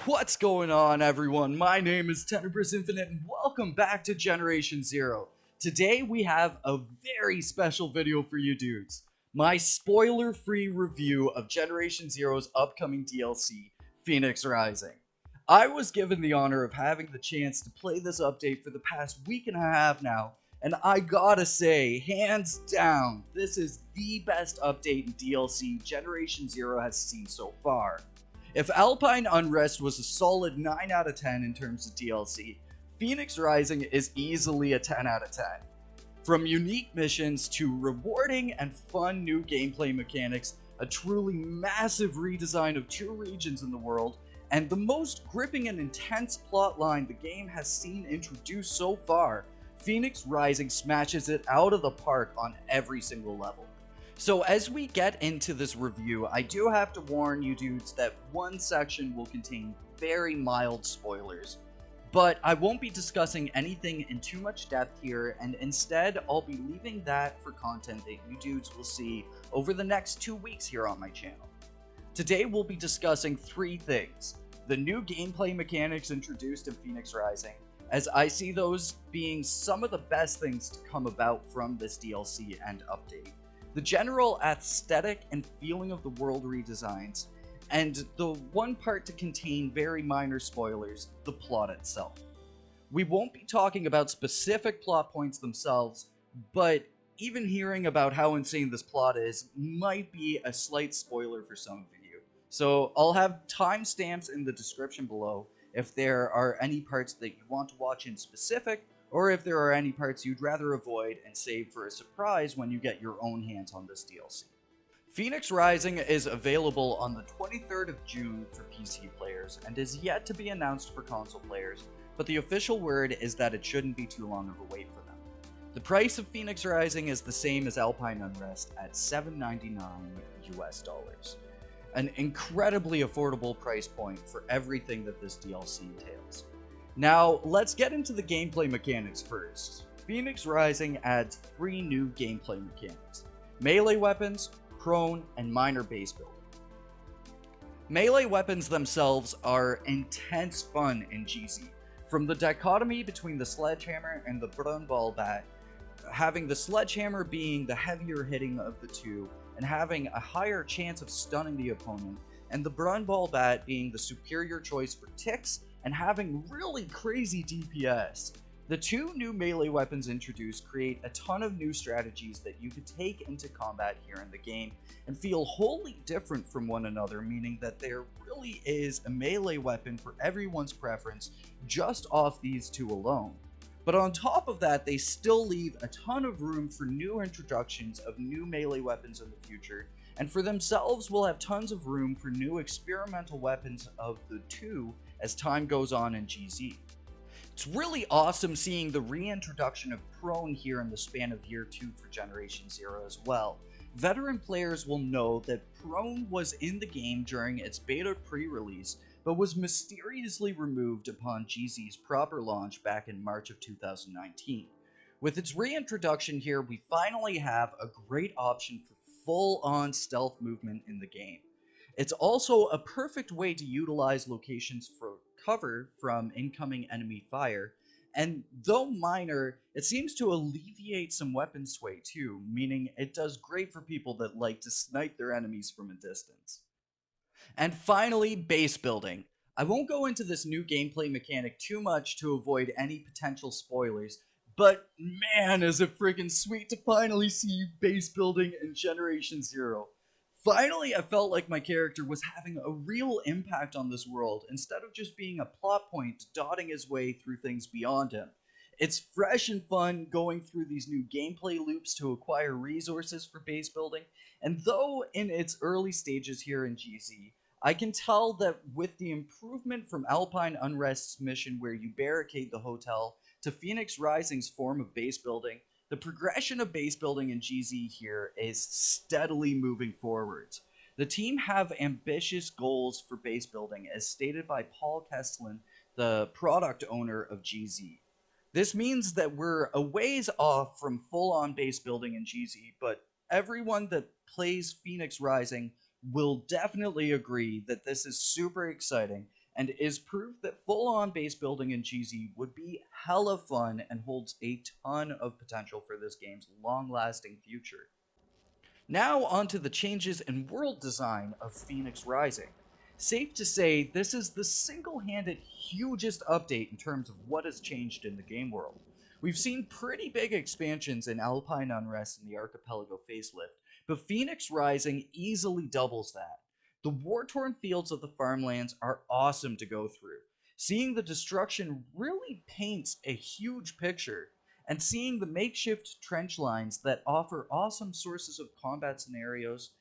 What's going on, everyone? My name is Tenebris Infinite, and welcome back to Generation Zero. Today, we have a very special video for you dudes. My spoiler free review of Generation Zero's upcoming DLC, Phoenix Rising. I was given the honor of having the chance to play this update for the past week and a half now, and I gotta say, hands down, this is the best update in DLC Generation Zero has seen so far. If Alpine Unrest was a solid 9 out of 10 in terms of DLC, Phoenix Rising is easily a 10 out of 10. From unique missions to rewarding and fun new gameplay mechanics, a truly massive redesign of 2 regions in the world, and the most gripping and intense plotline the game has seen introduced so far, Phoenix Rising smashes it out of the park on every single level. So as we get into this review, I do have to warn you dudes that one section will contain very mild spoilers. But I won't be discussing anything in too much depth here, and instead I'll be leaving that for content that you dudes will see over the next 2 weeks here on my channel. Today we'll be discussing 3 things. The new gameplay mechanics introduced in Phoenix Rising, as I see those being some of the best things to come about from this DLC and update. The general aesthetic and feeling of the world redesigns, and the one part to contain very minor spoilers, the plot itself. We won't be talking about specific plot points themselves, but even hearing about how insane this plot is might be a slight spoiler for some of you. So I'll have timestamps in the description below if there are any parts that you want to watch in specific, or if there are any parts you'd rather avoid and save for a surprise when you get your own hands on this DLC. Phoenix Rising is available on the 23rd of June for PC players and is yet to be announced for console players, but the official word is that it shouldn't be too long of a wait for them. The price of Phoenix Rising is the same as Alpine Unrest at $7.99 US dollars. An incredibly affordable price point for everything that this DLC entails. Now, let's get into the gameplay mechanics first. Phoenix Rising adds 3 new gameplay mechanics: melee weapons, prone, and minor base building. Melee weapons themselves are intense fun in GZ. From the dichotomy between the sledgehammer and the Brunball bat, having the sledgehammer being the heavier hitting of the two and having a higher chance of stunning the opponent, and the Brunball bat being the superior choice for ticks and having really crazy DPS. The 2 new melee weapons introduced create a ton of new strategies that you could take into combat here in the game and feel wholly different from one another, meaning that there really is a melee weapon for everyone's preference just off these 2 alone. But on top of that, they still leave a ton of room for new introductions of new melee weapons in the future, and for themselves will have tons of room for new experimental weapons of the 2 as time goes on in GZ. It's really awesome seeing the reintroduction of prone here in the span of year 2 for Generation Zero as well. Veteran players will know that prone was in the game during its beta pre-release, but was mysteriously removed upon GZ's proper launch back in March of 2019. With its reintroduction here, we finally have a great option for full-on stealth movement in the game. It's also a perfect way to utilize locations for cover from incoming enemy fire, and though minor, it seems to alleviate some weapon sway too, meaning it does great for people that like to snipe their enemies from a distance. And finally, base building. I won't go into this new gameplay mechanic too much to avoid any potential spoilers, but man, is it freaking sweet to finally see base building in Generation Zero. Finally, I felt like my character was having a real impact on this world instead of just being a plot point dotting his way through things beyond him. It's fresh and fun going through these new gameplay loops to acquire resources for base building, and though in its early stages here in GZ, I can tell that with the improvement from Alpine Unrest's mission where you barricade the hotel to Phoenix Rising's form of base building, the progression of base building in GZ here is steadily moving forwards. The team have ambitious goals for base building as stated by Paul Kesslin, the product owner of GZ. This means that we're a ways off from full-on base building in GZ, but everyone that plays Phoenix Rising will definitely agree that this is super exciting and is proof that full-on base building in GZ would be hella fun and holds a ton of potential for this game's long-lasting future. Now onto the changes in world design of FNIX Rising. Safe to say, this is the single-handed hugest update in terms of what has changed in the game world. We've seen pretty big expansions in Alpine Unrest and the Archipelago facelift, but FNIX Rising easily doubles that. The war-torn fields of the farmlands are awesome to go through. Seeing the destruction really paints a huge picture, and seeing the makeshift trench lines that offer awesome sources of combat scenarios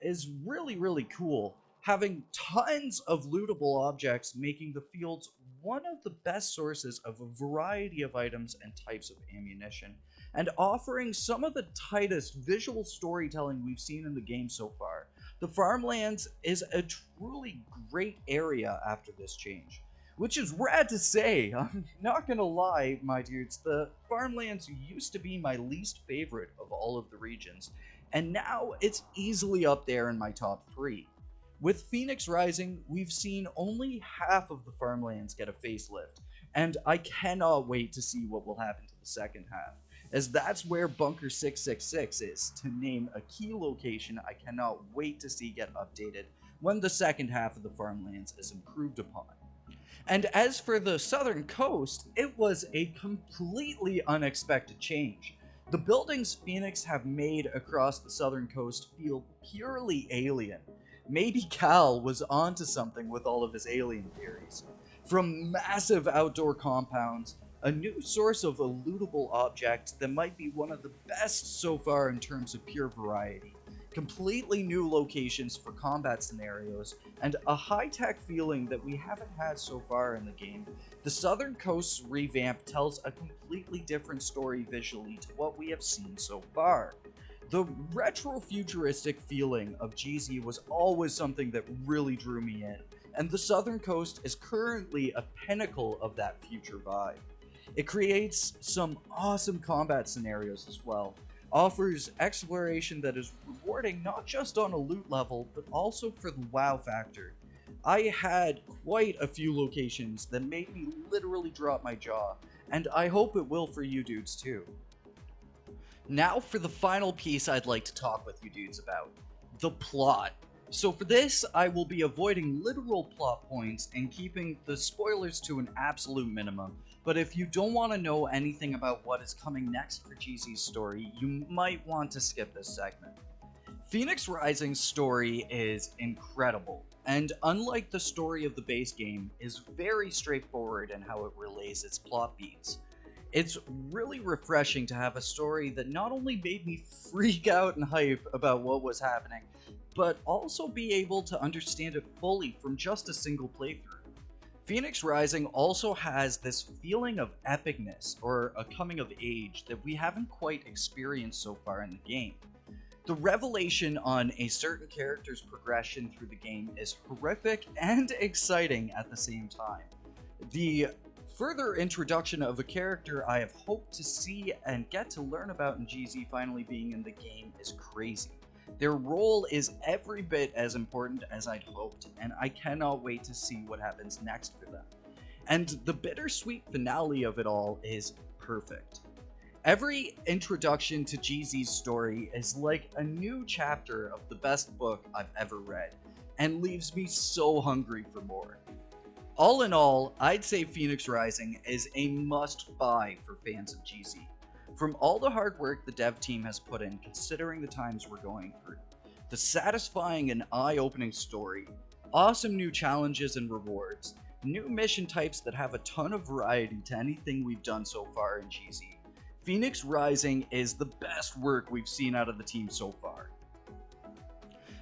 is really cool. Having tons of lootable objects making the fields one of the best sources of a variety of items and types of ammunition, and offering some of the tightest visual storytelling we've seen in the game so far. The farmlands is a truly great area after this change. Which is rad to say. I'm not gonna lie, my dudes, the farmlands used to be my least favorite of all of the regions, and now it's easily up there in my top 3. With FNIX Rising, we've seen only half of the farmlands get a facelift, and I cannot wait to see what will happen to the second half, as that's where Bunker 666 is, to name a key location I cannot wait to see get updated when the second half of the farmlands is improved upon. And as for the southern coast, it was a completely unexpected change. The buildings FNIX have made across the southern coast feel purely alien. Maybe Cal was onto something with all of his alien theories. From massive outdoor compounds, a new source of a lootable object that might be one of the best so far in terms of pure variety, completely new locations for combat scenarios, and a high-tech feeling that we haven't had so far in the game, the Southern Coast's revamp tells a completely different story visually to what we have seen so far. The retro-futuristic feeling of GZ was always something that really drew me in, and the Southern Coast is currently a pinnacle of that future vibe. It creates some awesome combat scenarios as well, offers exploration that is rewarding not just on a loot level, but also for the WoW factor. I had quite a few locations that made me literally drop my jaw, and I hope it will for you dudes too. Now for the final piece I'd like to talk with you dudes about, the plot. So for this, I will be avoiding literal plot points and keeping the spoilers to an absolute minimum, but if you don't want to know anything about what is coming next for GZ's story, you might want to skip this segment. FNIX Rising's story is incredible, and unlike the story of the base game, is very straightforward in how it relays its plot beats. It's really refreshing to have a story that not only made me freak out and hype about what was happening, but also be able to understand it fully from just a single playthrough. FNIX Rising also has this feeling of epicness, or a coming of age, that we haven't quite experienced so far in the game. The revelation on a certain character's progression through the game is horrific and exciting at the same time. The further introduction of a character I have hoped to see and get to learn about in GZ finally being in the game is crazy. Their role is every bit as important as I'd hoped, and I cannot wait to see what happens next for them. And the bittersweet finale of it all is perfect. Every introduction to GZ's story is like a new chapter of the best book I've ever read, and leaves me so hungry for more. All in all, I'd say FNIX Rising is a must-buy for fans of GZ. From all the hard work the dev team has put in considering the times we're going through, the satisfying and eye-opening story, awesome new challenges and rewards, new mission types that have a ton of variety to anything we've done so far in GZ, FNIX Rising is the best work we've seen out of the team so far.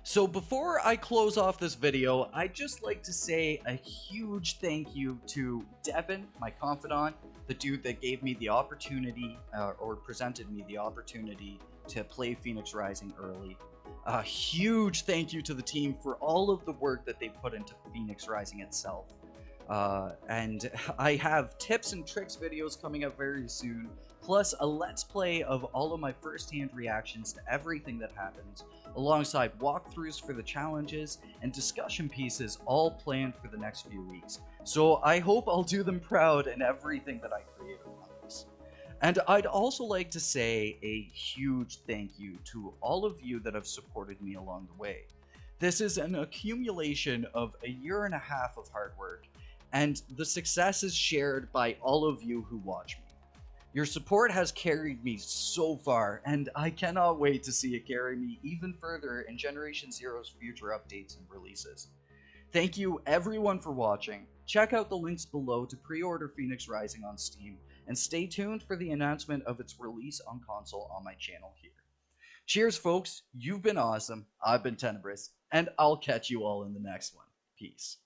So before I close off this video, I'd just like to say a huge thank you to Devin, my confidant, the dude that gave me the opportunity, or presented me the opportunity to play FNIX Rising early. A huge thank you to the team for all of the work that they put into FNIX Rising itself. And I have tips and tricks videos coming up very soon, plus a let's play of all of my first-hand reactions to everything that happens, alongside walkthroughs for the challenges and discussion pieces all planned for the next few weeks. So I hope I'll do them proud in everything that I create on this. And I'd also like to say a huge thank you to all of you that have supported me along the way. This is an accumulation of a year and a half of hard work, and the success is shared by all of you who watch me. Your support has carried me so far, and I cannot wait to see it carry me even further in Generation Zero's future updates and releases. Thank you everyone for watching. Check out the links below to pre-order FNIX Rising on Steam, and stay tuned for the announcement of its release on console on my channel here. Cheers, folks. You've been awesome. I've been Tenebris, and I'll catch you all in the next one. Peace.